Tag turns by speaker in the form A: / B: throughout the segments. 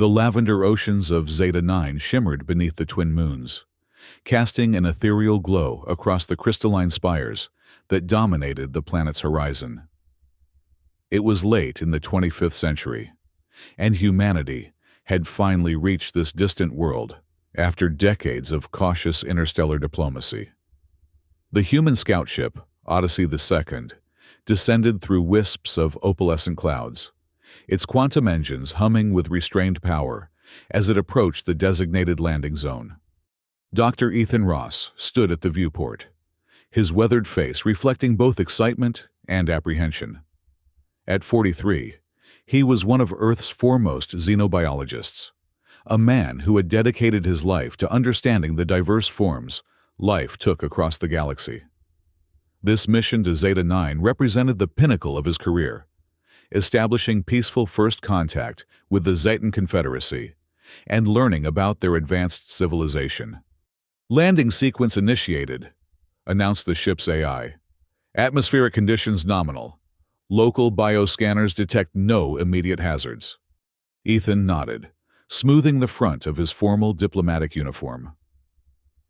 A: The lavender oceans of Zeta 9 shimmered beneath the twin moons, casting an ethereal glow across the crystalline spires that dominated the planet's horizon. It was late in the 25th century, and humanity had finally reached this distant world after decades of cautious interstellar diplomacy. The human scout ship, Odyssey II, descended through wisps of opalescent clouds, its quantum engines humming with restrained power as it approached the designated landing zone. Dr. Ethan Ross stood at the viewport, his weathered face reflecting both excitement and apprehension. At 43, he was one of Earth's foremost xenobiologists, a man who had dedicated his life to understanding the diverse forms life took across the galaxy. This mission to Zeta 9 represented the pinnacle of his career, establishing peaceful first contact with the Zetan Confederacy and learning about their advanced civilization. "Landing sequence initiated," announced the ship's AI. "Atmospheric conditions nominal. Local bioscanners detect no immediate hazards." Ethan nodded, smoothing the front of his formal diplomatic uniform.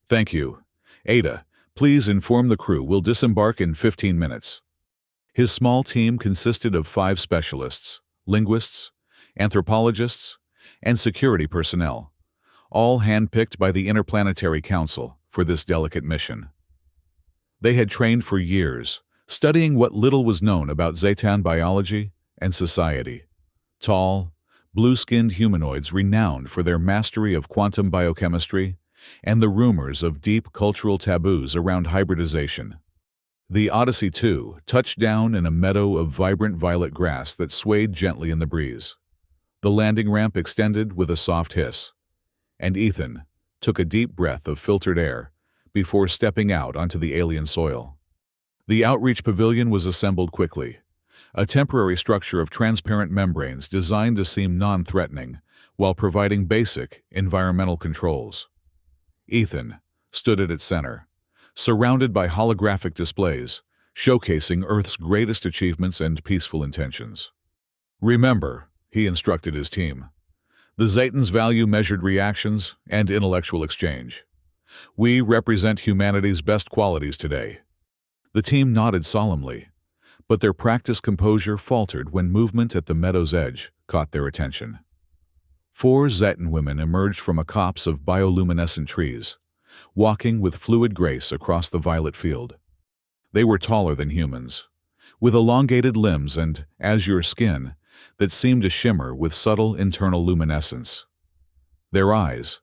A: "Thank you. Ada, please inform the crew we'll disembark in 15 minutes." His small team consisted of 5 specialists, linguists, anthropologists, and security personnel, all handpicked by the Interplanetary Council for this delicate mission. They had trained for years, studying what little was known about Zetan biology and society. Tall, blue-skinned humanoids renowned for their mastery of quantum biochemistry and the rumors of deep cultural taboos around hybridization. The Odyssey II touched down in a meadow of vibrant violet grass that swayed gently in the breeze. The landing ramp extended with a soft hiss, and Ethan took a deep breath of filtered air before stepping out onto the alien soil. The outreach pavilion was assembled quickly, a temporary structure of transparent membranes designed to seem non-threatening while providing basic environmental controls. Ethan stood at its center, surrounded by holographic displays showcasing Earth's greatest achievements and peaceful intentions. "Remember," he instructed his team, "the Zetans value measured reactions and intellectual exchange. We represent humanity's best qualities today." The team nodded solemnly, but their practiced composure faltered when movement at the meadow's edge caught their attention. 4 Zetan women emerged from a copse of bioluminescent trees, walking with fluid grace across the violet field. They were taller than humans, with elongated limbs and azure skin that seemed to shimmer with subtle internal luminescence. Their eyes,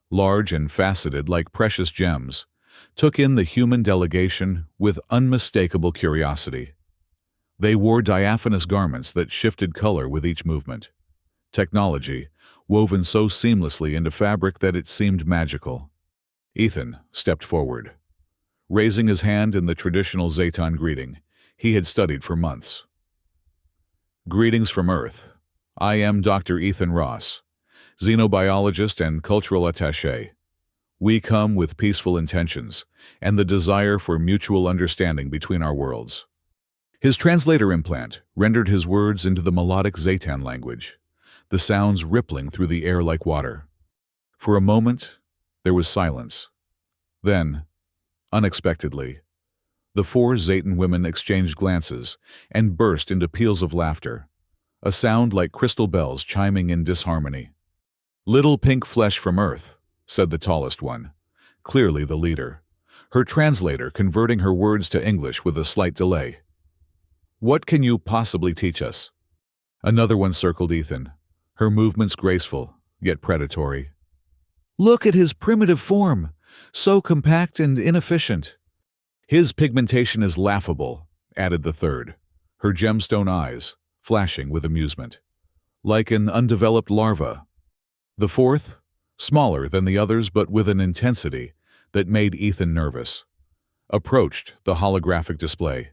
A: large and faceted like precious gems, took in the human delegation with unmistakable curiosity. They wore diaphanous garments that shifted color with each movement, technology woven so seamlessly into fabric that it seemed magical. Ethan stepped forward, raising his hand in the traditional Zetan greeting he had studied for months. "Greetings from Earth. I am Dr. Ethan Ross, xenobiologist and cultural attaché. We come with peaceful intentions and the desire for mutual understanding between our worlds." His translator implant rendered his words into the melodic Zetan language, the sounds rippling through the air like water. For a moment, there was silence. Then, unexpectedly, the 4 Zetan women exchanged glances and burst into peals of laughter, a sound like crystal bells chiming in disharmony. "Little pink flesh from Earth," said the tallest one, clearly the leader, her translator converting her words to English with a slight delay. "What can you possibly teach us?" Another one circled Ethan, her movements graceful, yet predatory. "Look at his primitive form, so compact and inefficient." "His pigmentation is laughable," added the third, her gemstone eyes flashing with amusement, "like an undeveloped larva." The fourth, smaller than the others but with an intensity that made Ethan nervous, approached the holographic display.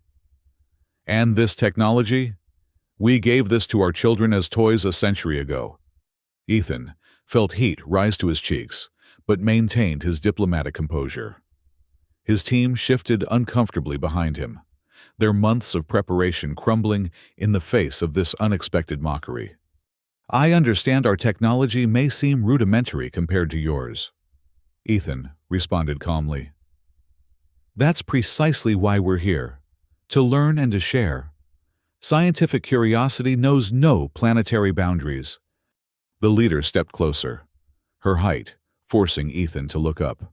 A: "And this technology? We gave this to our children as toys a century ago." Ethan felt heat rise to his cheeks, but maintained his diplomatic composure. His team shifted uncomfortably behind him, their months of preparation crumbling in the face of this unexpected mockery. I understand our technology may seem rudimentary compared to yours, Ethan responded calmly. That's precisely why we're here, to learn and to share. Scientific curiosity knows no planetary boundaries. The leader stepped closer, her height forcing Ethan to look up.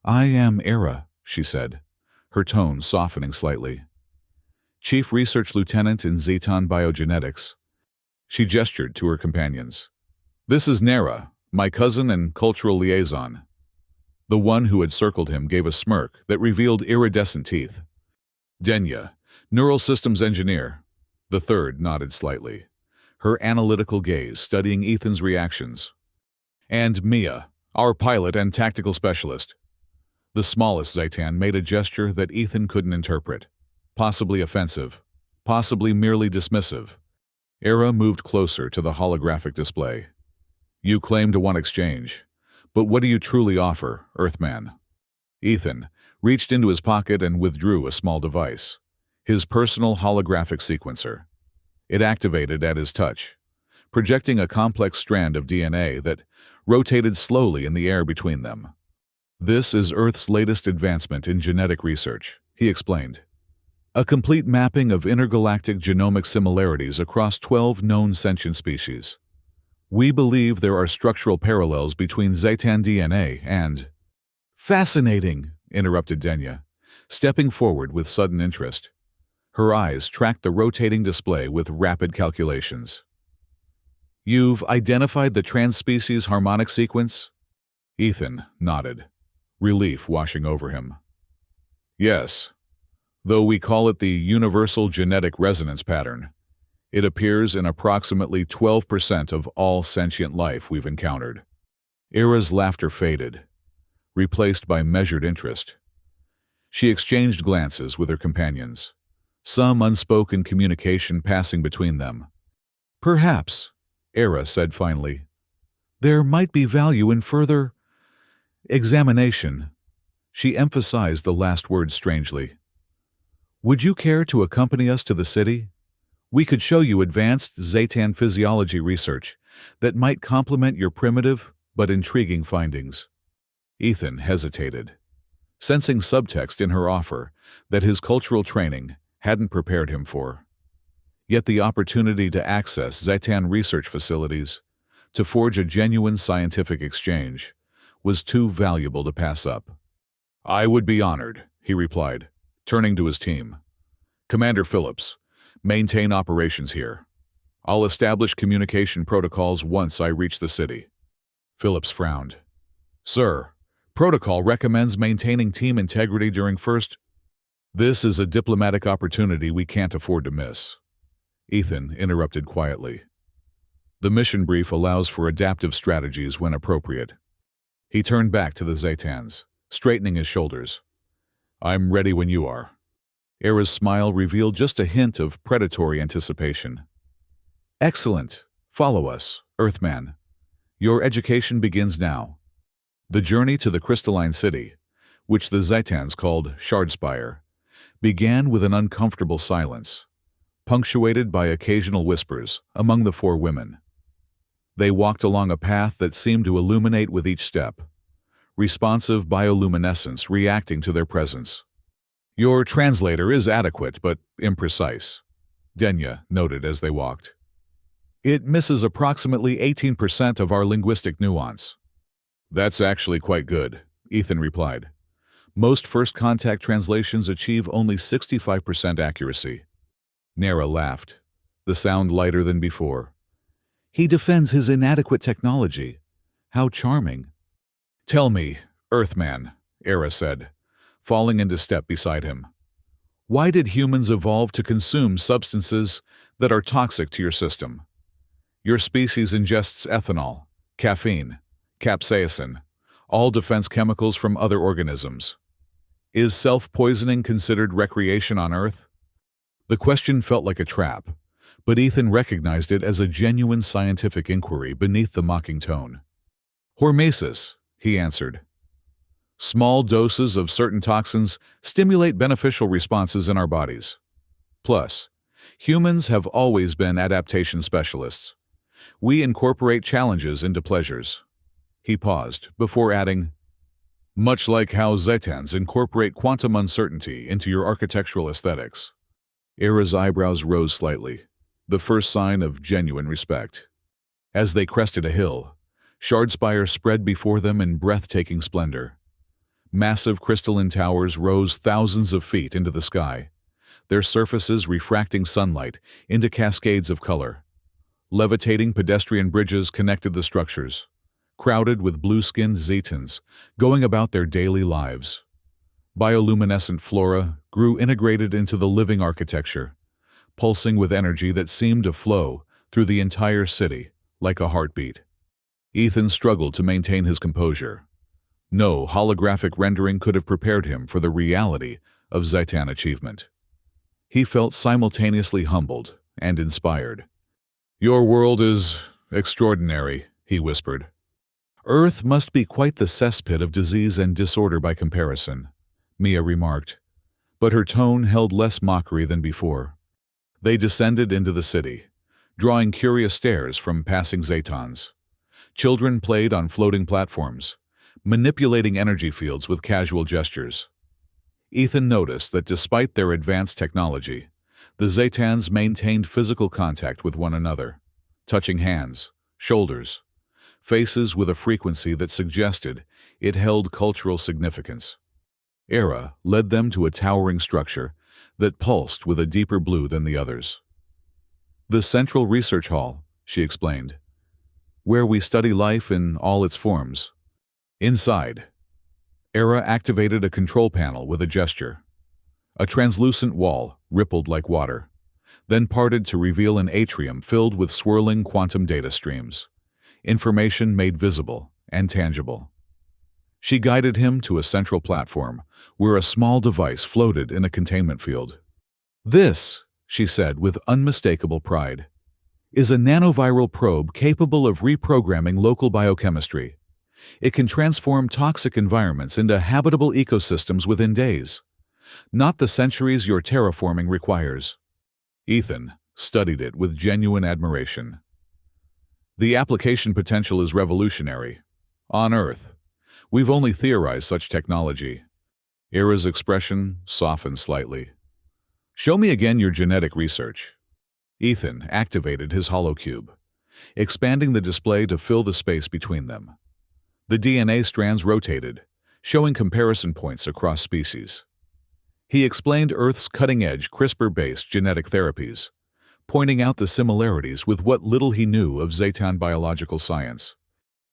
A: I am Era, she said, her tone softening slightly. Chief Research Lieutenant in Zeton Biogenetics. She gestured to her companions. This is Nera, my cousin and cultural liaison. The one who had circled him gave a smirk that revealed iridescent teeth. Denya, Neural Systems Engineer. The third nodded slightly, her analytical gaze studying Ethan's reactions. And Mia, our pilot and tactical specialist. The smallest Zaitan made a gesture that Ethan couldn't interpret. Possibly offensive, possibly merely dismissive. Era moved closer to the holographic display. You claim to want exchange, but what do you truly offer, Earthman? Ethan reached into his pocket and withdrew a small device, his personal holographic sequencer. It activated at his touch, projecting a complex strand of DNA that rotated slowly in the air between them. This is Earth's latest advancement in genetic research, he explained. A complete mapping of intergalactic genomic similarities across 12 known sentient species. We believe there are structural parallels between Zaitan DNA and... Fascinating, interrupted Denya, stepping forward with sudden interest. Her eyes tracked the rotating display with rapid calculations. You've identified the trans-species harmonic sequence? Ethan nodded, relief washing over him. Yes, though we call it the universal genetic resonance pattern. It appears in approximately 12% of all sentient life we've encountered. Era's laughter faded, replaced by measured interest. She exchanged glances with her companions, some unspoken communication passing between them. Perhaps, Era said finally, there might be value in further examination. She emphasized the last word strangely. Would you care to accompany us to the city? We could show you advanced Zaitan physiology research that might complement your primitive but intriguing findings. Ethan hesitated, sensing subtext in her offer that his cultural training hadn't prepared him for. Yet the opportunity to access Zaitan research facilities, to forge a genuine scientific exchange, was too valuable to pass up. I would be honored, he replied, turning to his team. Commander Phillips, maintain operations here. I'll establish communication protocols once I reach the city. Phillips frowned. Sir, protocol recommends maintaining team integrity during first... This is a diplomatic opportunity we can't afford to miss. Ethan interrupted quietly. The mission brief allows for adaptive strategies when appropriate. He turned back to the Zaitans, straightening his shoulders. I'm ready when you are. Era's smile revealed just a hint of predatory anticipation. Excellent. Follow us, Earthman. Your education begins now. The journey to the crystalline city, which the Zaitans called Shardspire, began with an uncomfortable silence, punctuated by occasional whispers among the four women. They walked along a path that seemed to illuminate with each step, responsive bioluminescence reacting to their presence. Your translator is adequate but imprecise, Denya noted as they walked. It misses approximately 18% of our linguistic nuance. That's actually quite good, Ethan replied. Most first-contact translations achieve only 65% accuracy. Nera laughed, the sound lighter than before. He defends his inadequate technology. How charming. Tell me, Earthman, Era said, falling into step beside him. Why did humans evolve to consume substances that are toxic to your system? Your species ingests ethanol, caffeine, capsaicin, all defense chemicals from other organisms. Is self-poisoning considered recreation on Earth? The question felt like a trap, but Ethan recognized it as a genuine scientific inquiry beneath the mocking tone. Hormesis, he answered. Small doses of certain toxins stimulate beneficial responses in our bodies. Plus, humans have always been adaptation specialists. We incorporate challenges into pleasures." He paused, before adding, "Much like how Zetans incorporate quantum uncertainty into your architectural aesthetics." Era's eyebrows rose slightly, the first sign of genuine respect. As they crested a hill, Shardspire spread before them in breathtaking splendor. Massive crystalline towers rose thousands of feet into the sky, their surfaces refracting sunlight into cascades of color. Levitating pedestrian bridges connected the structures, crowded with blue-skinned Zetans going about their daily lives. Bioluminescent flora grew integrated into the living architecture, pulsing with energy that seemed to flow through the entire city like a heartbeat. Ethan struggled to maintain his composure. No holographic rendering could have prepared him for the reality of Zetan achievement. He felt simultaneously humbled and inspired. "Your world is extraordinary," he whispered. "Earth must be quite the cesspit of disease and disorder by comparison," Mia remarked, but her tone held less mockery than before. They descended into the city, drawing curious stares from passing Zetans. Children played on floating platforms, manipulating energy fields with casual gestures. Ethan noticed that despite their advanced technology, the Zetans maintained physical contact with one another, touching hands, shoulders, faces with a frequency that suggested it held cultural significance. Era led them to a towering structure that pulsed with a deeper blue than the others. "The Central Research Hall," she explained, "where we study life in all its forms." Inside, Era activated a control panel with a gesture. A translucent wall rippled like water, then parted to reveal an atrium filled with swirling quantum data streams, information made visible and tangible. She guided him to a central platform where a small device floated in a containment field. "This," she said with unmistakable pride, "is a nanoviral probe capable of reprogramming local biochemistry. It can transform toxic environments into habitable ecosystems within days. Not the centuries your terraforming requires." Ethan studied it with genuine admiration. "The application potential is revolutionary. On Earth, we've only theorized such technology." Era's expression softened slightly. "Show me again your genetic research." Ethan activated his holocube, expanding the display to fill the space between them. The DNA strands rotated, showing comparison points across species. He explained Earth's cutting-edge CRISPR-based genetic therapies, pointing out the similarities with what little he knew of Zetan biological science.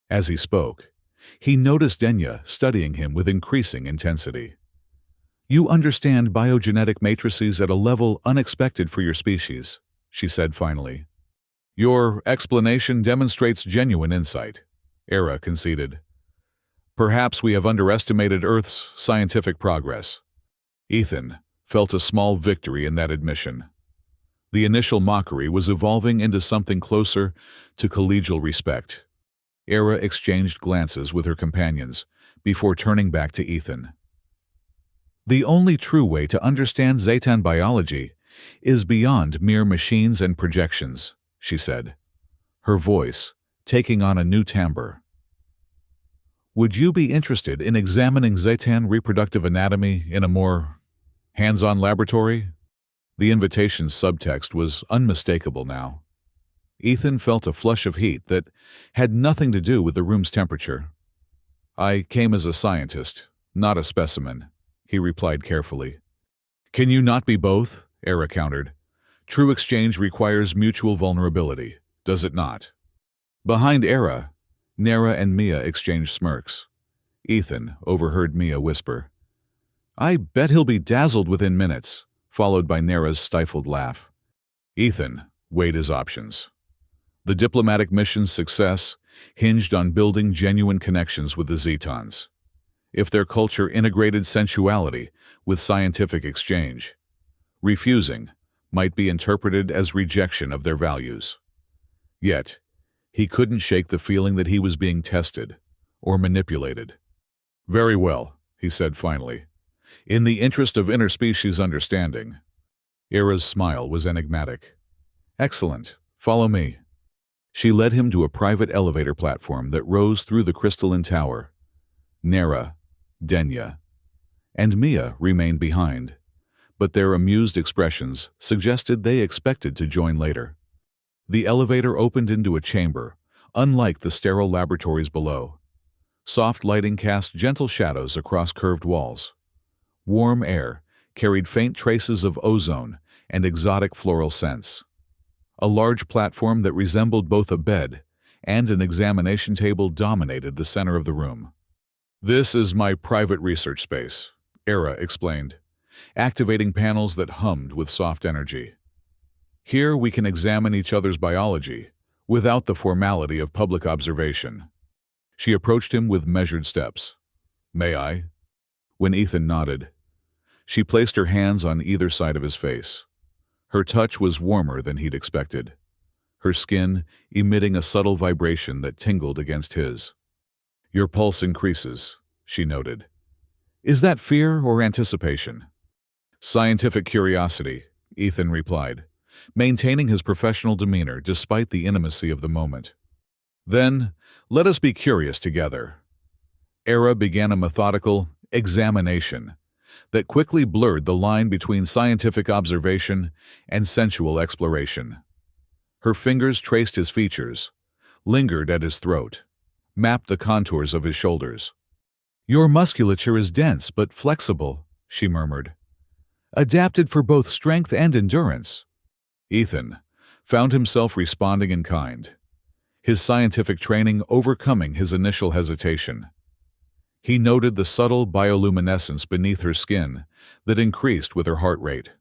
A: As he spoke, he noticed Denya studying him with increasing intensity. "You understand biogenetic matrices at a level unexpected for your species," she said finally. "Your explanation demonstrates genuine insight," Era conceded. "Perhaps we have underestimated Earth's scientific progress." Ethan felt a small victory in that admission. The initial mockery was evolving into something closer to collegial respect. Era exchanged glances with her companions before turning back to Ethan. "The only true way to understand Zetan biology is beyond mere machines and projections," she said, her voice taking on a new timbre. "Would you be interested in examining Zetan reproductive anatomy in a more hands-on laboratory?" The invitation's subtext was unmistakable now. Ethan felt a flush of heat that had nothing to do with the room's temperature. "I came as a scientist, not a specimen," he replied carefully. "Can you not be both?" Era countered. "True exchange requires mutual vulnerability, does it not?" Behind Era, Nera and Mia exchanged smirks. Ethan overheard Mia whisper, "I bet he'll be dazzled within minutes," followed by Nera's stifled laugh. Ethan weighed his options. The diplomatic mission's success hinged on building genuine connections with the Zetans. If their culture integrated sensuality with scientific exchange, refusing might be interpreted as rejection of their values. Yet, he couldn't shake the feeling that he was being tested or manipulated. "Very well," he said finally. "In the interest of interspecies understanding." Era's smile was enigmatic. "Excellent. Follow me." She led him to a private elevator platform that rose through the crystalline tower. Nera, Denya, and Mia remained behind, but their amused expressions suggested they expected to join later. The elevator opened into a chamber, unlike the sterile laboratories below. Soft lighting cast gentle shadows across curved walls. Warm air carried faint traces of ozone and exotic floral scents. A large platform that resembled both a bed and an examination table dominated the center of the room. "This is my private research space," Era explained, activating panels that hummed with soft energy. "Here we can examine each other's biology without the formality of public observation." She approached him with measured steps. "May I?" When Ethan nodded, she placed her hands on either side of his face. Her touch was warmer than he'd expected, her skin emitting a subtle vibration that tingled against his. "Your pulse increases," she noted. "Is that fear or anticipation?" "Scientific curiosity," Ethan replied, maintaining his professional demeanor despite the intimacy of the moment. "Then, let us be curious together." Era began a methodical examination that quickly blurred the line between scientific observation and sensual exploration. Her fingers traced his features, lingered at his throat, mapped the contours of his shoulders. "Your musculature is dense but flexible," she murmured. "Adapted for both strength and endurance." Ethan found himself responding in kind, his scientific training overcoming his initial hesitation. He noted the subtle bioluminescence beneath her skin that increased with her heart rate,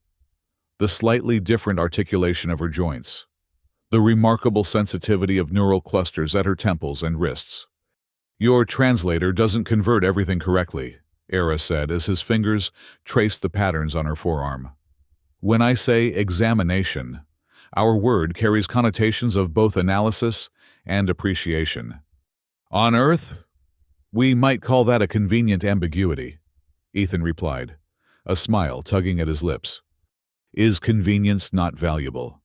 A: the slightly different articulation of her joints, the remarkable sensitivity of neural clusters at her temples and wrists. "Your translator doesn't convert everything correctly," Era said as his fingers traced the patterns on her forearm. "When I say examination, our word carries connotations of both analysis and appreciation. On Earth, we might call that a convenient ambiguity," Ethan replied, a smile tugging at his lips. "Is convenience not valuable?"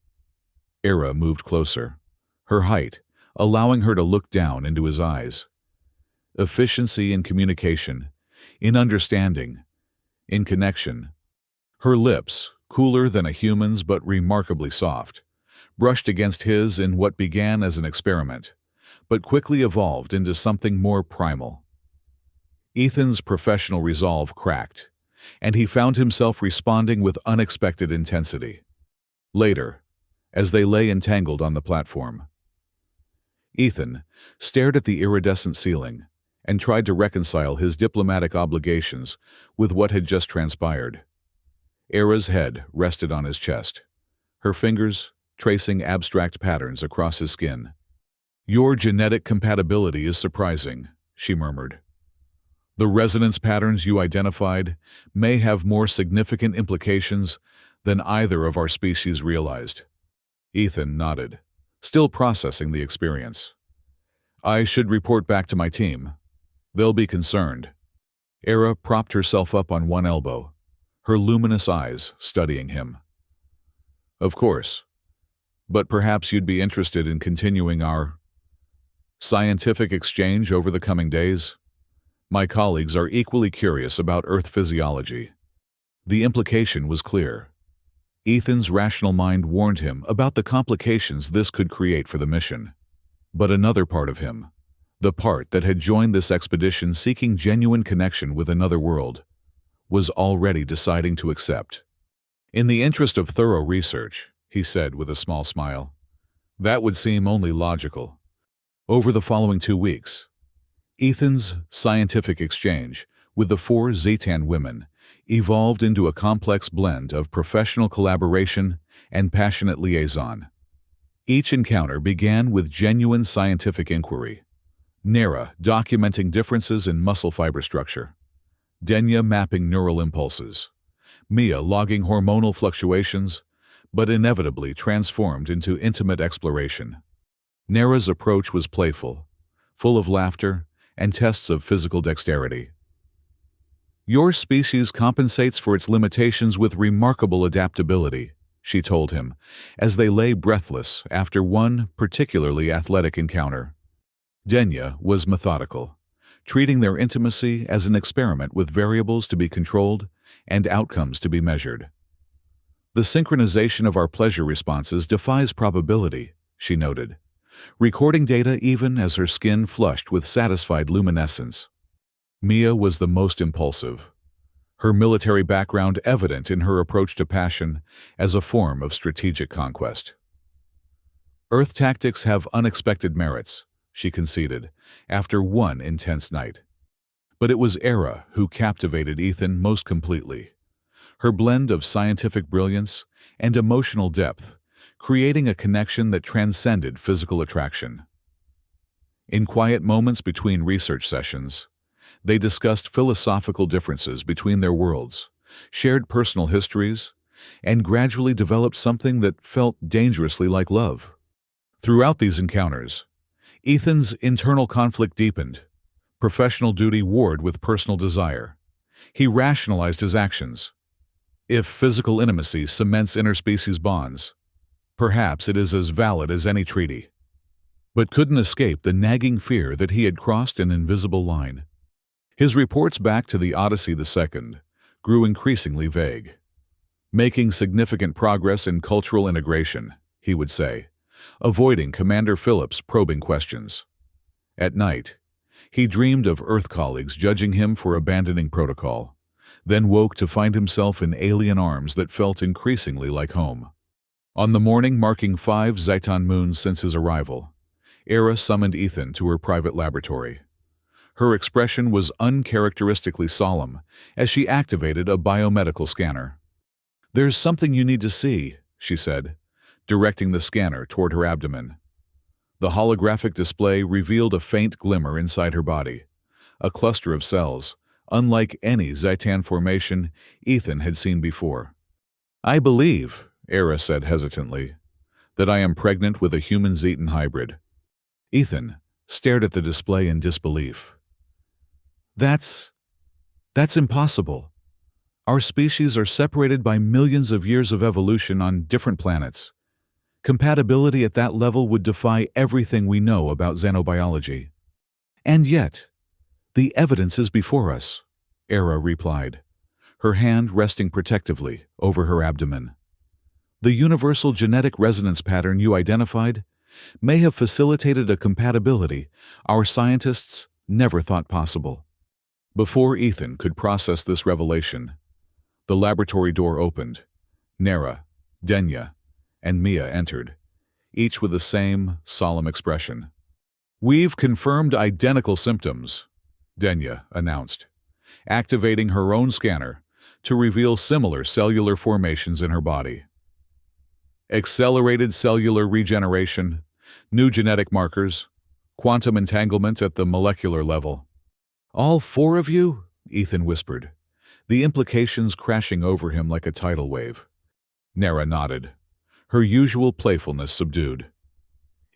A: Era moved closer, her height allowing her to look down into his eyes. Efficiency in communication, in understanding, in connection. Her lips, cooler than a human's but remarkably soft, brushed against his in what began as an experiment, but quickly evolved into something more primal. Ethan's professional resolve cracked, and he found himself responding with unexpected intensity. Later, as they lay entangled on the platform, Ethan stared at the iridescent ceiling and tried to reconcile his diplomatic obligations with what had just transpired. Era's head rested on his chest, her fingers tracing abstract patterns across his skin. "Your genetic compatibility is surprising," she murmured. "The resonance patterns you identified may have more significant implications than either of our species realized." Ethan nodded, still processing the experience. "I should report back to my team. They'll be concerned." Era propped herself up on one elbow, her luminous eyes studying him. "Of course. But perhaps you'd be interested in continuing our scientific exchange over the coming days? My colleagues are equally curious about Earth physiology." The implication was clear. Ethan's rational mind warned him about the complications this could create for the mission. But another part of him, the part that had joined this expedition seeking genuine connection with another world, was already deciding to accept. "In the interest of thorough research," he said with a small smile, "that would seem only logical." Over the following 2 weeks, Ethan's scientific exchange with the 4 Zetan women evolved into a complex blend of professional collaboration and passionate liaison. Each encounter began with genuine scientific inquiry, Nera documenting differences in muscle fiber structure, Denya mapping neural impulses, Mia logging hormonal fluctuations, but inevitably transformed into intimate exploration. Nera's approach was playful, full of laughter and tests of physical dexterity. "Your species compensates for its limitations with remarkable adaptability," she told him, as they lay breathless after one particularly athletic encounter. Denya was methodical, treating their intimacy as an experiment with variables to be controlled and outcomes to be measured. The synchronization of our pleasure responses defies probability, she noted, recording data even as her skin flushed with satisfied luminescence. Mia was the most impulsive, her military background evident in her approach to passion as a form of strategic conquest. Earth tactics have unexpected merits, she conceded, after one intense night. But it was Era who captivated Ethan most completely. Her blend of scientific brilliance and emotional depth, creating a connection that transcended physical attraction. In quiet moments between research sessions, they discussed philosophical differences between their worlds, shared personal histories, and gradually developed something that felt dangerously like love. Throughout these encounters, Ethan's internal conflict deepened, professional duty warred with personal desire. He rationalized his actions. If physical intimacy cements interspecies bonds, perhaps it is as valid as any treaty. But couldn't escape the nagging fear that he had crossed an invisible line. His reports back to the Odyssey II grew increasingly vague. Making significant progress in cultural integration, he would say, avoiding Commander Phillips' probing questions. At night, he dreamed of Earth colleagues judging him for abandoning protocol, then woke to find himself in alien arms that felt increasingly like home. On the morning marking 5 Zaitan moons since his arrival, Era summoned Ethan to her private laboratory. Her expression was uncharacteristically solemn as she activated a biomedical scanner. "There's something you need to see," she said, directing the scanner toward her abdomen. The holographic display revealed a faint glimmer inside her body, a cluster of cells, unlike any Zaitan formation Ethan had seen before. "I believe," Era said hesitantly, "that I am pregnant with a human Zetan hybrid." Ethan stared at the display in disbelief. That's impossible. Our species are separated by millions of years of evolution on different planets. Compatibility at that level would defy everything we know about xenobiology. And yet, the evidence is before us, Era replied, her hand resting protectively over her abdomen. The universal genetic resonance pattern you identified may have facilitated a compatibility our scientists never thought possible. Before Ethan could process this revelation, the laboratory door opened. Nera, Denya, and Mia entered, each with the same solemn expression. "We've confirmed identical symptoms," Denya announced, activating her own scanner to reveal similar cellular formations in her body. Accelerated cellular regeneration, new genetic markers, quantum entanglement at the molecular level. "All 4 of you?" Ethan whispered, the implications crashing over him like a tidal wave. Nera nodded, her usual playfulness subdued.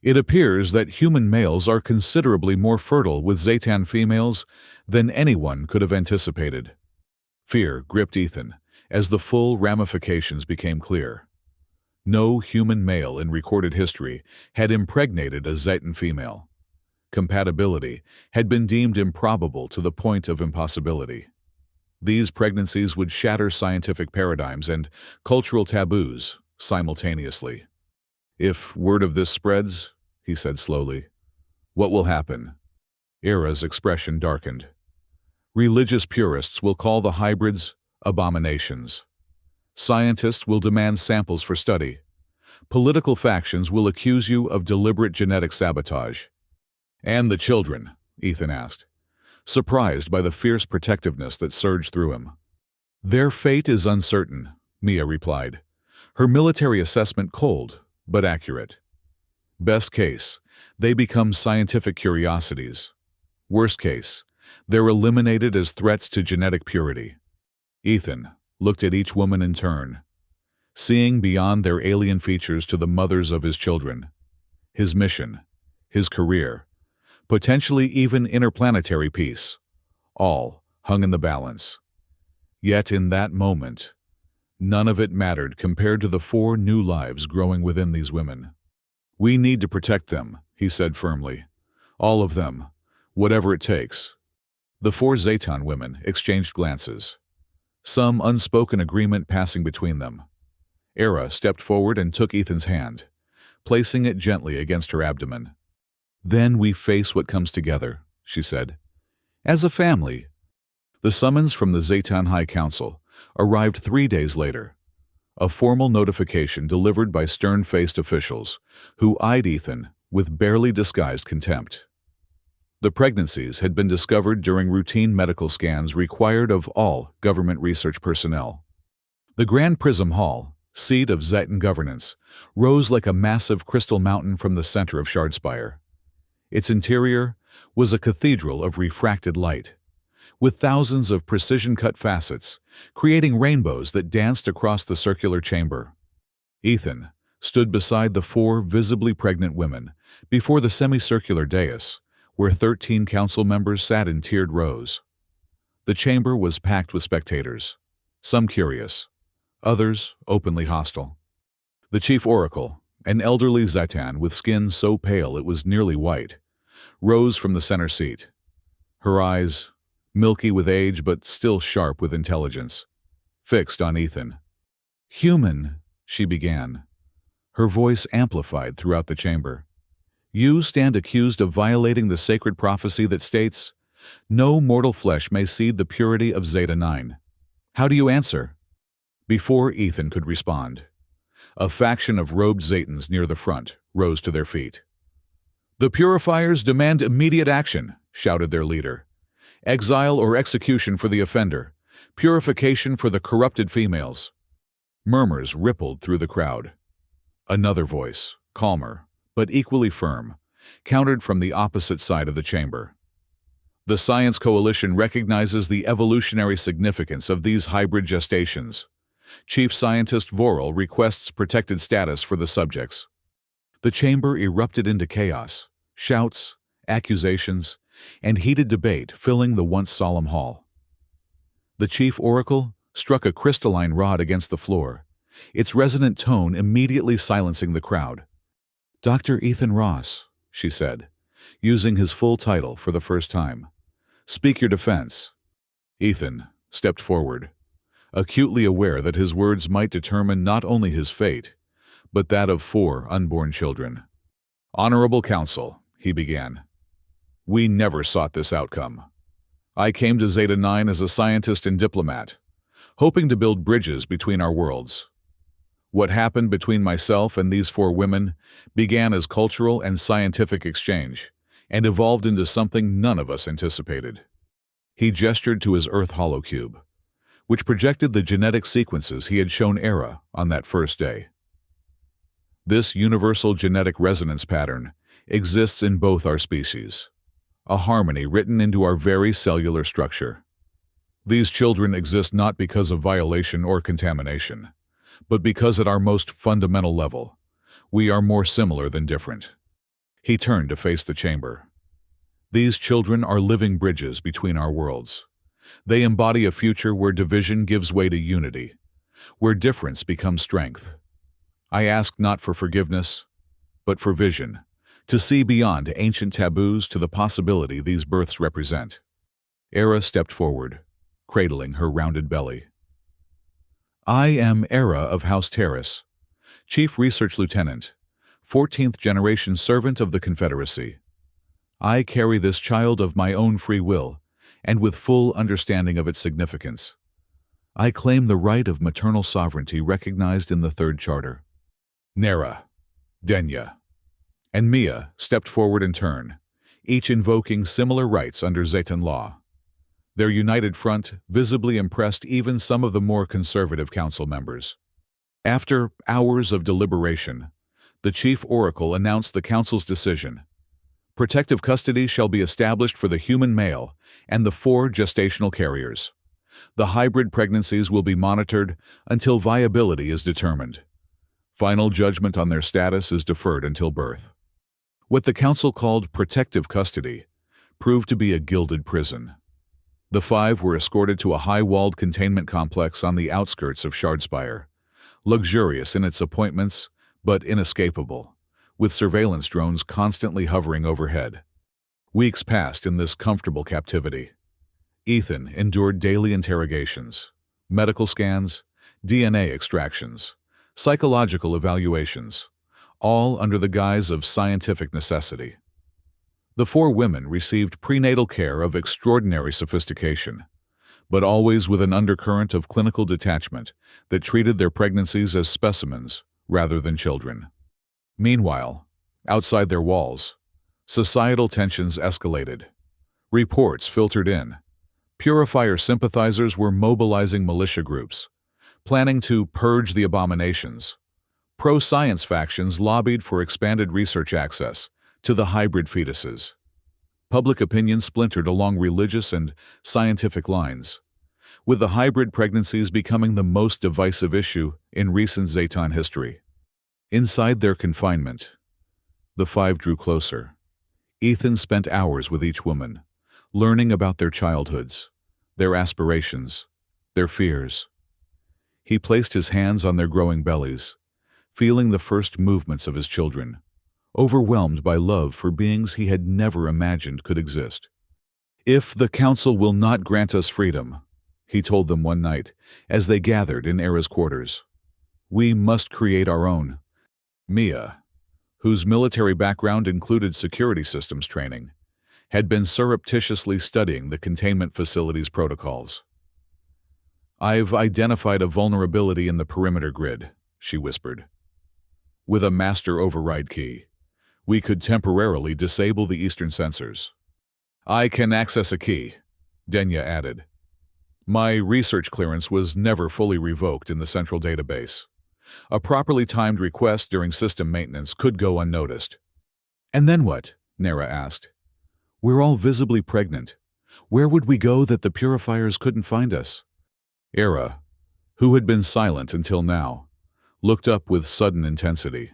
A: "It appears that human males are considerably more fertile with Zaitan females than anyone could have anticipated." Fear gripped Ethan as the full ramifications became clear. No human male in recorded history had impregnated a Zaitan female. Compatibility had been deemed improbable to the point of impossibility. These pregnancies would shatter scientific paradigms and cultural taboos simultaneously. "If word of this spreads," he said slowly, "what will happen?" Era's expression darkened. "Religious purists will call the hybrids abominations. Scientists will demand samples for study. Political factions will accuse you of deliberate genetic sabotage." "And the children?" Ethan asked, surprised by the fierce protectiveness that surged through him. "Their fate is uncertain," Mia replied, her military assessment cold but accurate. "Best case, they become scientific curiosities. Worst case, they're eliminated as threats to genetic purity." Ethan looked at each woman in turn, seeing beyond their alien features to the mothers of his children. His mission, his career, potentially even interplanetary peace, all hung in the balance. Yet in that moment, None of it mattered compared to the 4 new lives growing within these women. "We need to protect them," he said firmly. "All of them, whatever it takes." The 4 Zaytan women exchanged glances, some unspoken agreement passing between them. Era stepped forward and took Ethan's hand, placing it gently against her abdomen. "Then we face what comes together," she said. "As a family." The summons from the Zaytan High Council arrived 3 days later, a formal notification delivered by stern-faced officials who eyed Ethan with barely disguised contempt. The pregnancies had been discovered during routine medical scans required of all government research personnel. The Grand Prism Hall, seat of Zaytan governance, rose like a massive crystal mountain from the center of Shardspire. Its interior was a cathedral of refracted light, with thousands of precision-cut facets, creating rainbows that danced across the circular chamber. Ethan stood beside the 4 visibly pregnant women before the semicircular dais, where 13 council members sat in tiered rows. The chamber was packed with spectators, some curious, others openly hostile. The chief oracle, an elderly Zaytan with skin so pale it was nearly white, rose from the center seat. Her eyes, milky with age but still sharp with intelligence, fixed on Ethan. "Human," she began, her voice amplified throughout the chamber. "You stand accused of violating the sacred prophecy that states, 'No mortal flesh may seed the purity of Zeta 9. How do you answer?" Before Ethan could respond, a faction of robed Zaytans near the front rose to their feet. "The Purifiers demand immediate action," shouted their leader. "Exile or execution for the offender. Purification for the corrupted females." Murmurs rippled through the crowd. Another voice, calmer, but equally firm, countered from the opposite side of the chamber. "The Science Coalition recognizes the evolutionary significance of these hybrid gestations. Chief Scientist Vorel requests protected status for the subjects." The chamber erupted into chaos, shouts, accusations, and heated debate filling the once solemn hall. The chief oracle struck a crystalline rod against the floor, its resonant tone immediately silencing the crowd. "Dr. Ethan Ross," she said, using his full title for the first time. "Speak your defense." Ethan stepped forward, acutely aware that his words might determine not only his fate, but that of 4 unborn children. "Honorable Council," he began, "we never sought this outcome. I came to Zeta 9 as a scientist and diplomat, hoping to build bridges between our worlds. What happened between myself and these 4 women began as cultural and scientific exchange and evolved into something none of us anticipated." He gestured to his Earth holocube, which projected the genetic sequences he had shown Era on that first day. "This universal genetic resonance pattern exists in both our species, a harmony written into our very cellular structure. These children exist not because of violation or contamination, but because at our most fundamental level, we are more similar than different." He turned to face the chamber. "These children are living bridges between our worlds. They embody a future where division gives way to unity, where difference becomes strength. I ask not for forgiveness, but for vision, to see beyond ancient taboos to the possibility these births represent." Era stepped forward, cradling her rounded belly. "I am Era of House Terrace, Chief Research Lieutenant, 14th generation servant of the Confederacy. I carry this child of my own free will and with full understanding of its significance. I claim the right of maternal sovereignty recognized in the Third Charter." Nera, Denya, and Mia stepped forward in turn, each invoking similar rights under Zaytan law. Their united front visibly impressed even some of the more conservative council members. After hours of deliberation, the chief oracle announced the council's decision. Protective custody shall be established for the human male and the 4 gestational carriers. The hybrid pregnancies will be monitored until viability is determined. Final judgment on their status is deferred until birth. What the council called protective custody proved to be a gilded prison. The five were escorted to a high-walled containment complex on the outskirts of Shardspire, luxurious in its appointments, but inescapable, with surveillance drones constantly hovering overhead. Weeks passed in this comfortable captivity. Ethan endured daily interrogations, medical scans, DNA extractions, psychological evaluations, all under the guise of scientific necessity. The four women received prenatal care of extraordinary sophistication, but always with an undercurrent of clinical detachment that treated their pregnancies as specimens rather than children. Meanwhile, outside their walls, societal tensions escalated. Reports filtered in. Purifier sympathizers were mobilizing militia groups, planning to purge the abominations. Pro-science factions lobbied for expanded research access to the hybrid fetuses. Public opinion splintered along religious and scientific lines, with the hybrid pregnancies becoming the most divisive issue in recent Zetan history. Inside their confinement, the five drew closer. Ethan spent hours with each woman, learning about their childhoods, their aspirations, their fears. He placed his hands on their growing bellies, feeling the first movements of his children, overwhelmed by love for beings he had never imagined could exist. "If the Council will not grant us freedom," he told them one night as they gathered in Era's quarters, "we must create our own." Mia, whose military background included security systems training, had been surreptitiously studying the containment facility's protocols. "I've identified a vulnerability in the perimeter grid," she whispered. "With a master override key, we could temporarily disable the eastern sensors." "I can access a key," Denya added. "My research clearance was never fully revoked in the central database. A properly timed request during system maintenance could go unnoticed." "And then what?" Nera asked. "We're all visibly pregnant. Where would we go that the purifiers couldn't find us?" Era, who had been silent until now, looked up with sudden intensity.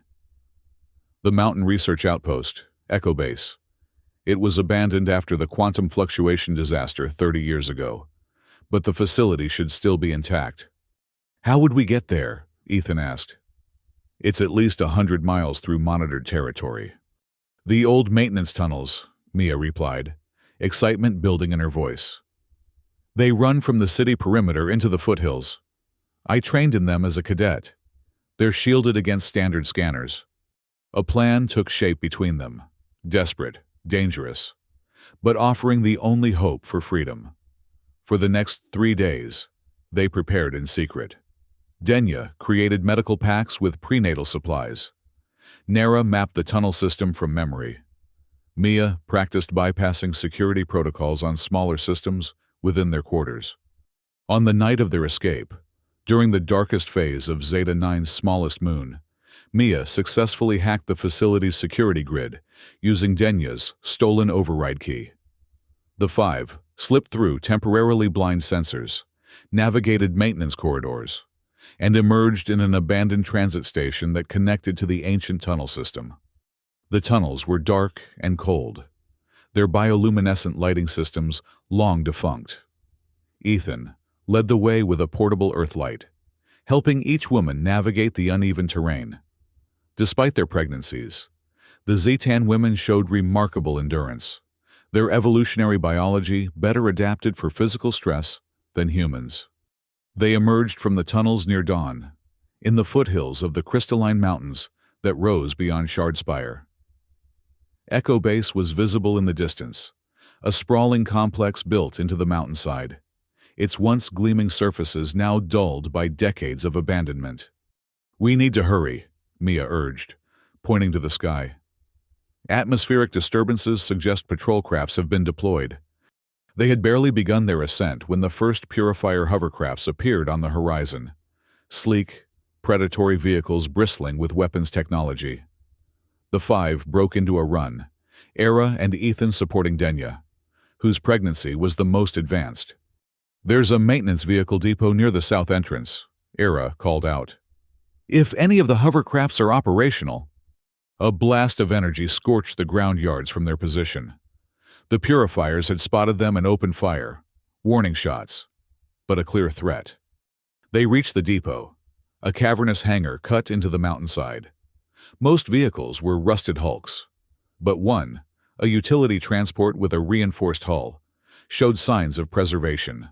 A: "The Mountain Research Outpost, Echo Base. It was abandoned after the quantum fluctuation disaster 30 years ago, but the facility should still be intact." "How would we get there?" Ethan asked. "It's at least 100 miles through monitored territory." "The old maintenance tunnels," Mia replied, excitement building in her voice. "They run from the city perimeter into the foothills. I trained in them as a cadet. They're shielded against standard scanners." A plan took shape between them, desperate, dangerous, but offering the only hope for freedom. For the next 3 days, they prepared in secret. Denya created medical packs with prenatal supplies. Nera mapped the tunnel system from memory. Mia practiced bypassing security protocols on smaller systems within their quarters. On the night of their escape, during the darkest phase of Zeta 9's smallest moon, Mia successfully hacked the facility's security grid using Denya's stolen override key. The five slipped through temporarily blind sensors, navigated maintenance corridors, and emerged in an abandoned transit station that connected to the ancient tunnel system. The tunnels were dark and cold, their bioluminescent lighting systems long defunct. Ethan led the way with a portable Earthlight, helping each woman navigate the uneven terrain. Despite their pregnancies, the Zetan women showed remarkable endurance, their evolutionary biology better adapted for physical stress than humans. They emerged from the tunnels near dawn, in the foothills of the crystalline mountains that rose beyond Shardspire. Echo Base was visible in the distance, a sprawling complex built into the mountainside, its once gleaming surfaces now dulled by decades of abandonment. "We need to hurry," Mia urged, pointing to the sky. "Atmospheric disturbances suggest patrol crafts have been deployed." They had barely begun their ascent when the first Purifier hovercrafts appeared on the horizon, sleek, predatory vehicles bristling with weapons technology. The five broke into a run, Era and Ethan supporting Denya, whose pregnancy was the most advanced. "There's a maintenance vehicle depot near the south entrance," Era called out. "If any of the hovercrafts are operational." A blast of energy scorched the ground yards from their position. The Purifiers had spotted them and opened fire, Warning shots, but a clear threat. They reached the depot, a cavernous hangar cut into the mountainside. Most vehicles were rusted hulks, but one, a utility transport with a reinforced hull, showed signs of preservation.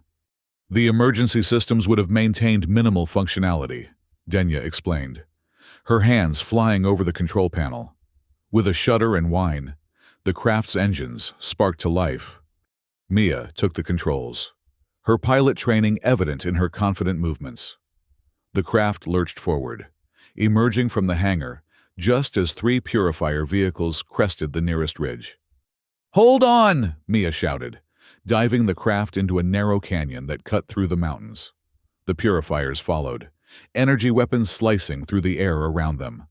A: The emergency systems would have maintained minimal functionality, Denya explained, her hands flying over the control panel. With a shudder and whine, the craft's engines sparked to life. Mia took the controls, her pilot training evident in her confident movements. The craft lurched forward, emerging from the hangar just as 3 purifier vehicles crested the nearest ridge. "Hold on!" Mia shouted, diving the craft into a narrow canyon that cut through the mountains. The purifiers followed, energy weapons slicing through the air around them.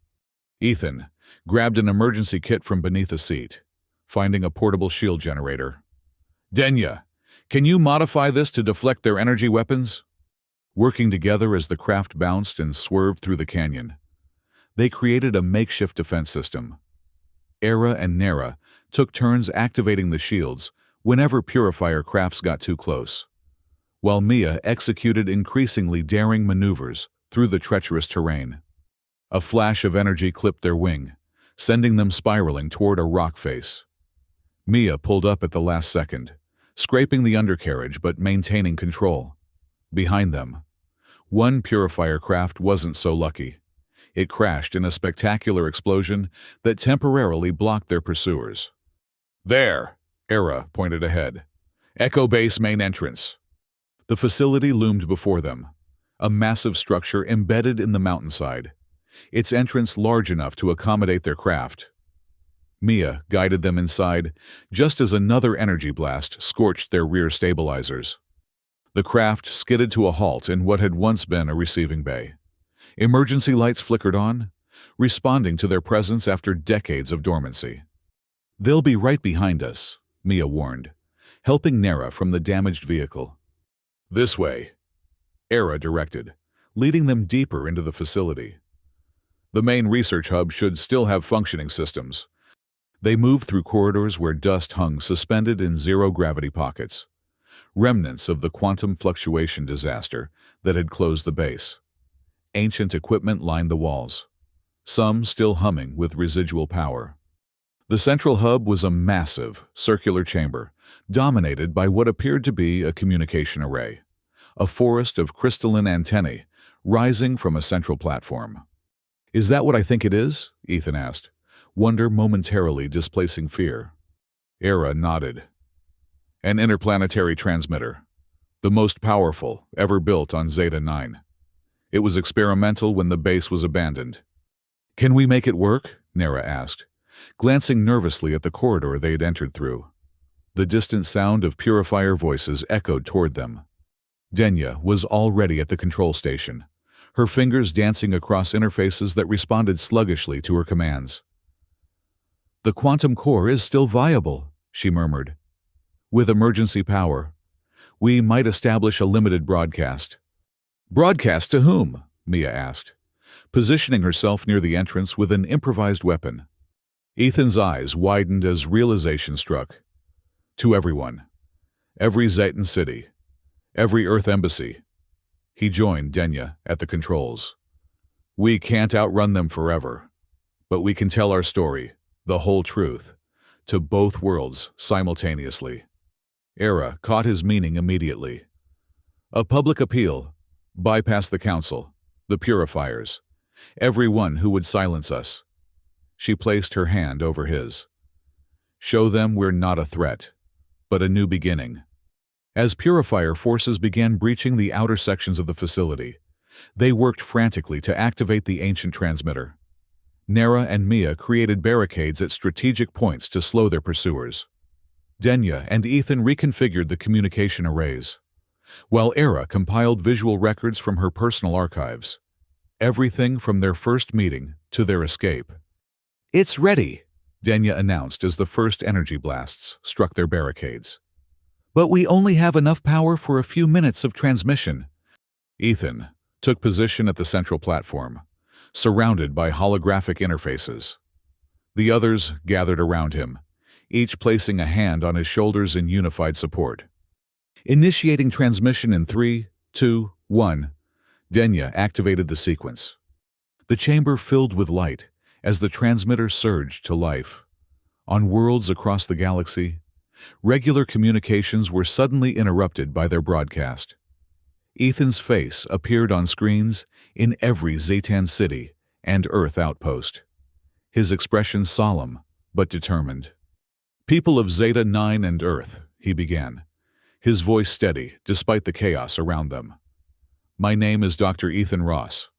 A: Ethan grabbed an emergency kit from beneath a seat, finding a portable shield generator. "Denya, can you modify this to deflect their energy weapons?" Working together as the craft bounced and swerved through the canyon, they created a makeshift defense system. Era and Nera took turns activating the shields whenever purifier crafts got too close, while Mia executed increasingly daring maneuvers through the treacherous terrain. A flash of energy clipped their wing, sending them spiraling toward a rock face. Mia pulled up at the last second, scraping the undercarriage but maintaining control. Behind them, one purifier craft wasn't so lucky. It crashed in a spectacular explosion that temporarily blocked their pursuers. "There," Era pointed ahead. "Echo Base main entrance." The facility loomed before them, a massive structure embedded in the mountainside, its entrance large enough to accommodate their craft. Mia guided them inside just as another energy blast scorched their rear stabilizers. The craft skidded to a halt in what had once been a receiving bay. Emergency lights flickered on, responding to their presence after decades of dormancy. "They'll be right behind us," Mia warned, helping Nera from the damaged vehicle. "This way," Era directed, leading them deeper into the facility. The main research hub should still have functioning systems. They moved through corridors where dust hung suspended in zero-gravity pockets, remnants of the quantum fluctuation disaster that had closed the base. Ancient equipment lined the walls, some still humming with residual power. The central hub was a massive, circular chamber, dominated by what appeared to be a communication array, a forest of crystalline antennae rising from a central platform. "Is that what I think it is?" Ethan asked, wonder momentarily displacing fear. Era nodded. "An interplanetary transmitter, the most powerful ever built on Zeta 9. It was experimental when the base was abandoned." "Can we make it work?" Nera asked, glancing nervously at the corridor they had entered through. The distant sound of purifier voices echoed toward them. Denya was already at the control station, her fingers dancing across interfaces that responded sluggishly to her commands. "The quantum core is still viable," she murmured. "With emergency power, we might establish a limited broadcast." "Broadcast to whom?" Mia asked, positioning herself near the entrance with an improvised weapon. Ethan's eyes widened as realization struck. "To everyone. Every Zetan city. Every Earth embassy." He joined Denya at the controls. "We can't outrun them forever, but we can tell our story, the whole truth, to both worlds simultaneously." Era caught his meaning immediately. "A public appeal. Bypass the council, the purifiers, everyone who would silence us." She placed her hand over his. "Show them we're not a threat, but a new beginning." As purifier forces began breaching the outer sections of the facility, they worked frantically to activate the ancient transmitter. Nera and Mia created barricades at strategic points to slow their pursuers. Denya and Ethan reconfigured the communication arrays, while Era compiled visual records from her personal archives. Everything from their first meeting to their escape. "It's ready," Denya announced as the first energy blasts struck their barricades. "But we only have enough power for a few minutes of transmission." Ethan took position at the central platform, surrounded by holographic interfaces. The others gathered around him, each placing a hand on his shoulders in unified support. Initiating transmission in 3, 2, 1. Denya activated the sequence. The chamber filled with light as the transmitter surged to life. On worlds across the galaxy, regular communications were suddenly interrupted by their broadcast. Ethan's face appeared on screens in every Zaytan city and Earth outpost. His expression solemn but determined. "People of Zeta 9 and Earth," he began, his voice steady despite the chaos around them. "My name is Dr. Ethan Ross.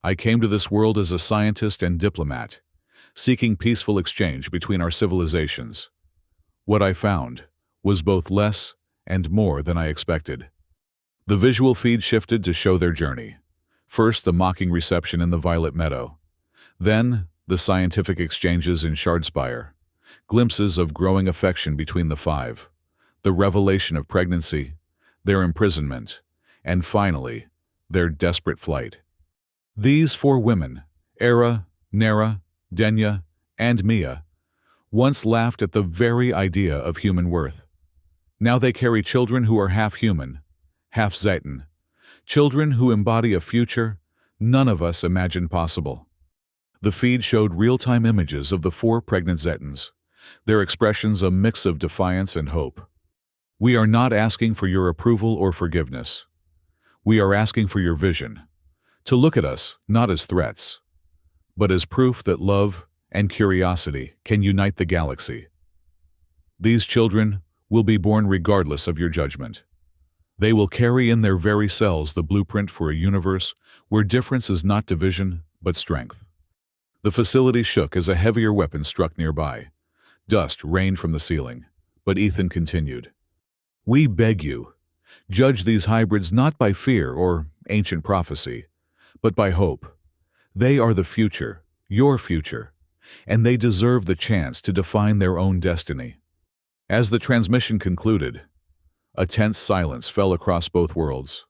A: I came to this world as a scientist and diplomat, seeking peaceful exchange between our civilizations. What I found was both less and more than I expected." The visual feed shifted to show their journey. First, the mocking reception in the Violet Meadow. Then, the scientific exchanges in Shardspire. Glimpses of growing affection between the five. The revelation of pregnancy, their imprisonment, and finally, their desperate flight. These 4 women, Era, Nera, Denya, and Mia, once laughed at the very idea of human worth. Now they carry children who are half human, half Zaytan, children who embody a future none of us imagined possible. The feed showed real-time images of the 4 pregnant Zaytans, their expressions a mix of defiance and hope. "We are not asking for your approval or forgiveness. We are asking for your vision, to look at us not as threats, but as proof that love and curiosity can unite the galaxy. These children will be born regardless of your judgment. They will carry in their very cells the blueprint for a universe where difference is not division, but strength." The facility shook as a heavier weapon struck nearby. Dust rained from the ceiling, but Ethan continued. "We beg you, judge these hybrids not by fear or ancient prophecy, but by hope. They are the future, your future, and they deserve the chance to define their own destiny." As the transmission concluded, a tense silence fell across both worlds.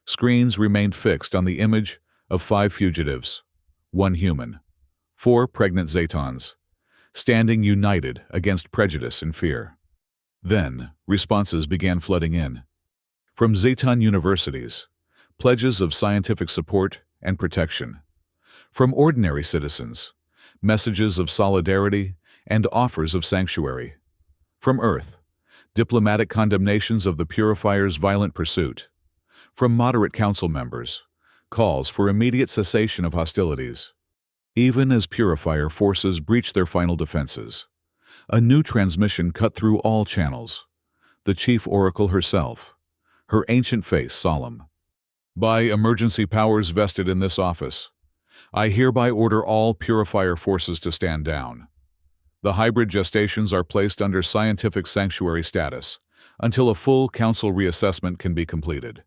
A: Screens remained fixed on the image of 5 fugitives, 1 human, 4 pregnant Zaytans, standing united against prejudice and fear. Then, responses began flooding in. From Zaytan universities, pledges of scientific support and protection. From ordinary citizens, messages of solidarity and offers of sanctuary. From Earth, diplomatic condemnations of the Purifier's violent pursuit. From moderate council members, calls for immediate cessation of hostilities. Even as Purifier forces breached their final defenses, a new transmission cut through all channels. The Chief Oracle herself, her ancient face solemn. "By emergency powers vested in this office, I hereby order all Purifier forces to stand down. The hybrid gestations are placed under scientific sanctuary status until a full council reassessment can be completed."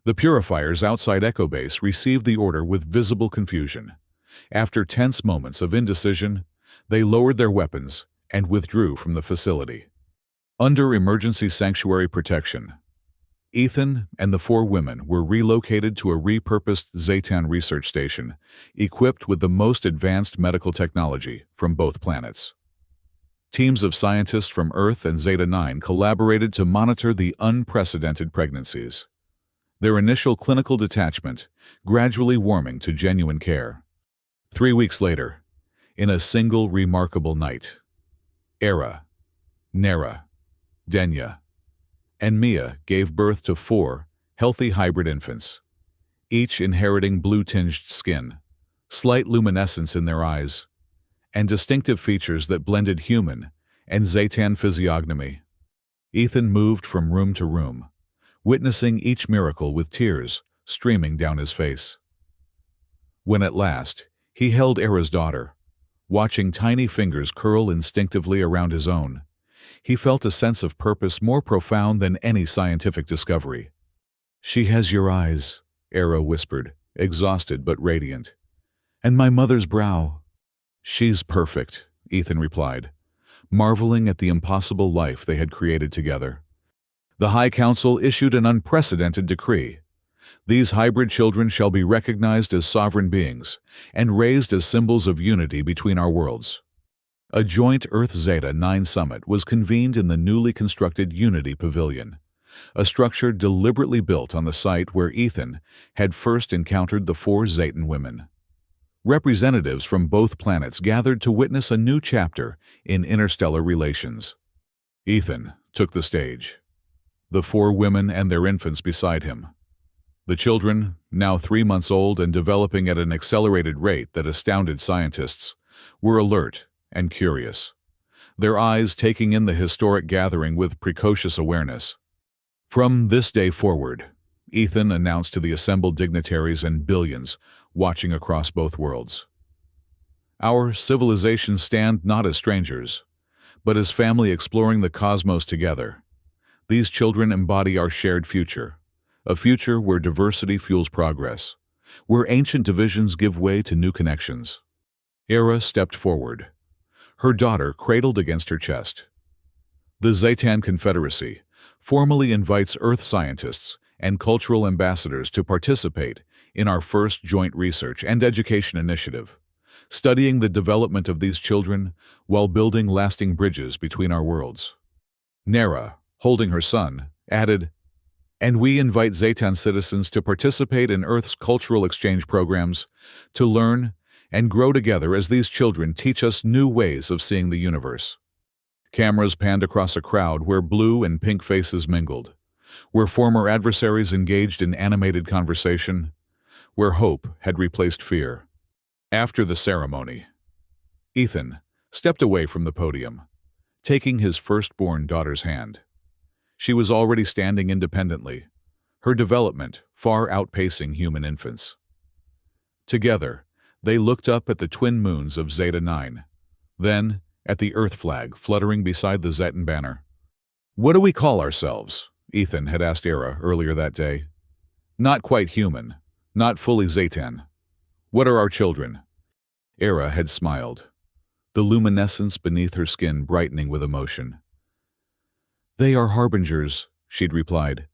A: The Purifiers outside Echo Base received the order with visible confusion. After tense moments of indecision, they lowered their weapons and withdrew from the facility. Under emergency sanctuary protection, Ethan and the 4 women were relocated to a repurposed Zaytan research station, equipped with the most advanced medical technology from both planets. Teams of scientists from Earth and Zeta 9 collaborated to monitor the unprecedented pregnancies. Their initial clinical detachment gradually warming to genuine care. 3 weeks later, in a single remarkable night, Era, Nera, Denya, and Mia gave birth to 4 healthy hybrid infants, each inheriting blue-tinged skin, slight luminescence in their eyes, and distinctive features that blended human and Zaytan physiognomy. Ethan moved from room to room, witnessing each miracle with tears streaming down his face. When at last, he held Era's daughter, watching tiny fingers curl instinctively around his own, he felt a sense of purpose more profound than any scientific discovery. "She has your eyes," Era whispered, exhausted but radiant. "And my mother's brow." "She's perfect," Ethan replied, marveling at the impossible life they had created together. The High Council issued an unprecedented decree. These hybrid children shall be recognized as sovereign beings and raised as symbols of unity between our worlds. A joint Earth-Zeta 9 summit was convened in the newly constructed Unity Pavilion, a structure deliberately built on the site where Ethan had first encountered the four Zayton women. Representatives from both planets gathered to witness a new chapter in interstellar relations. Ethan took the stage, the four women and their infants beside him. The children, now 3 months old and developing at an accelerated rate that astounded scientists, were alert and curious, their eyes taking in the historic gathering with precocious awareness. From this day forward, Ethan announced to the assembled dignitaries and billions watching across both worlds, "Our civilizations stand not as strangers, but as family exploring the cosmos together. These children embody our shared future, a future where diversity fuels progress, where ancient divisions give way to new connections." Era stepped forward, her daughter cradled against her chest. The Zaytan Confederacy formally invites Earth scientists and cultural ambassadors to participate in our first joint research and education initiative, studying the development of these children while building lasting bridges between our worlds. Nera, holding her son, added, "And we invite Zaytan citizens to participate in Earth's cultural exchange programs, to learn and grow together as these children teach us new ways of seeing the universe." Cameras panned across a crowd where blue and pink faces mingled, where former adversaries engaged in animated conversation, where hope had replaced fear. After the ceremony, Ethan stepped away from the podium, taking his firstborn daughter's hand. She was already standing independently, her development far outpacing human infants. Together, they looked up at the twin moons of Zeta 9, then at the Earth flag fluttering beside the Zetan banner. "What do we call ourselves?" Ethan had asked Era earlier that day. "Not quite human, not fully Zaytan. What are our children?" Era had smiled, the luminescence beneath her skin brightening with emotion. "They are harbingers," she'd replied.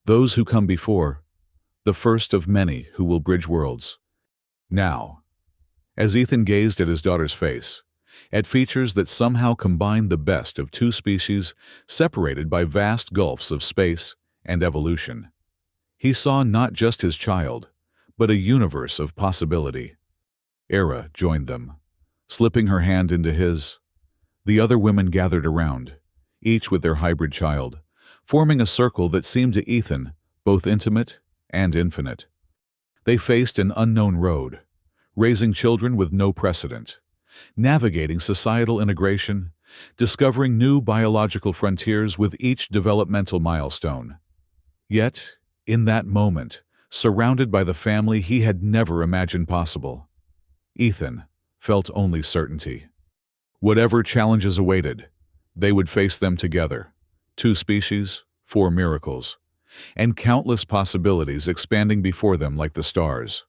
A: "Those who come before, the first of many who will bridge worlds." Now, as Ethan gazed at his daughter's face, at features that somehow combined the best of two species separated by vast gulfs of space and evolution, he saw not just his child, but a universe of possibility. Era joined them, slipping her hand into his. The other women gathered around, each with their hybrid child, forming a circle that seemed to Ethan both intimate and infinite. They faced an unknown road, raising children with no precedent, navigating societal integration, discovering new biological frontiers with each developmental milestone. Yet, in that moment, surrounded by the family he had never imagined possible, Ethan felt only certainty. Whatever challenges awaited, they would face them together. 2 species, 4 miracles, and countless possibilities expanding before them like the stars.